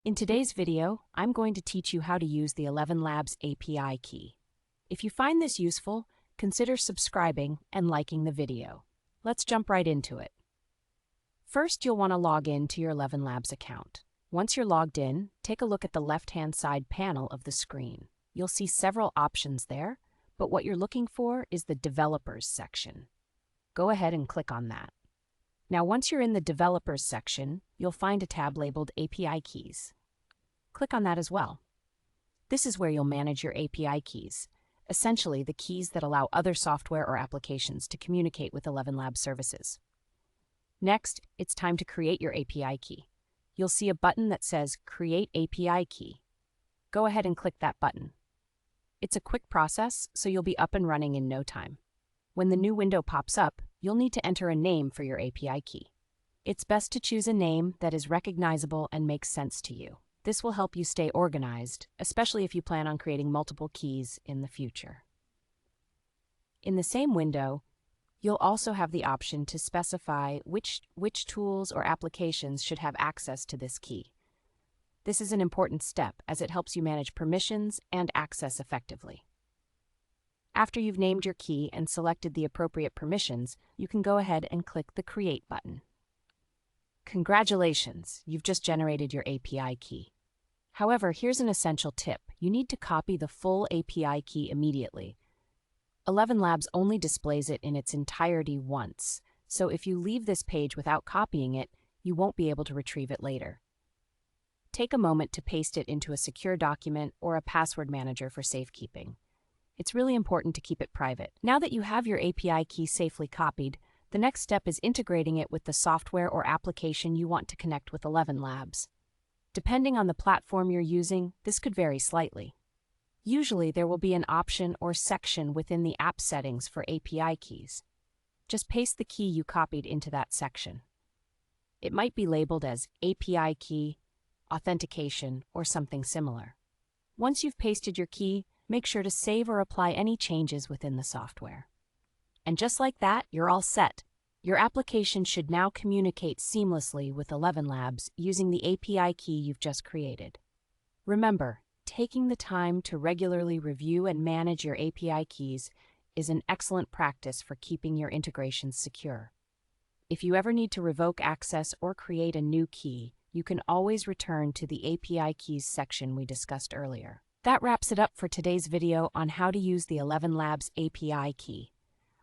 In today's video, I'm going to teach you how to use the ElevenLabs API key. If you find this useful, consider subscribing and liking the video. Let's jump right into it. First, you'll want to log in to your ElevenLabs account. Once you're logged in, take a look at the left-hand side panel of the screen. You'll see several options there, but what you're looking for is the Developers section. Go ahead and click on that. Now, once you're in the Developers section, you'll find a tab labeled API Keys. Click on that as well. This is where you'll manage your API keys, essentially the keys that allow other software or applications to communicate with ElevenLabs services. Next, it's time to create your API key. You'll see a button that says Create API Key. Go ahead and click that button. It's a quick process, so you'll be up and running in no time. When the new window pops up, you'll need to enter a name for your API key. It's best to choose a name that is recognizable and makes sense to you. This will help you stay organized, especially if you plan on creating multiple keys in the future. In the same window, you'll also have the option to specify which tools or applications should have access to this key. This is an important step as it helps you manage permissions and access effectively. After you've named your key and selected the appropriate permissions, you can go ahead and click the Create button. Congratulations, you've just generated your API key. However, here's an essential tip. You need to copy the full API key immediately. ElevenLabs only displays it in its entirety once, so if you leave this page without copying it, you won't be able to retrieve it later. Take a moment to paste it into a secure document or a password manager for safekeeping. It's really important to keep it private. Now that you have your API key safely copied, the next step is integrating it with the software or application you want to connect with ElevenLabs. Depending on the platform you're using, this could vary slightly. Usually, there will be an option or section within the app settings for API keys. Just paste the key you copied into that section. It might be labeled as API key, authentication, or something similar. Once you've pasted your key, make sure to save or apply any changes within the software. And just like that, you're all set. Your application should now communicate seamlessly with ElevenLabs using the API key you've just created. Remember, taking the time to regularly review and manage your API keys is an excellent practice for keeping your integrations secure. If you ever need to revoke access or create a new key, you can always return to the API keys section we discussed earlier. That wraps it up for today's video on how to use the ElevenLabs API key.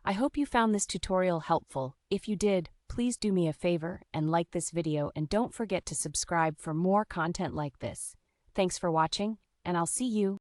I hope you found this tutorial helpful. If you did, please do me a favor and like this video, and don't forget to subscribe for more content like this. Thanks for watching, and I'll see you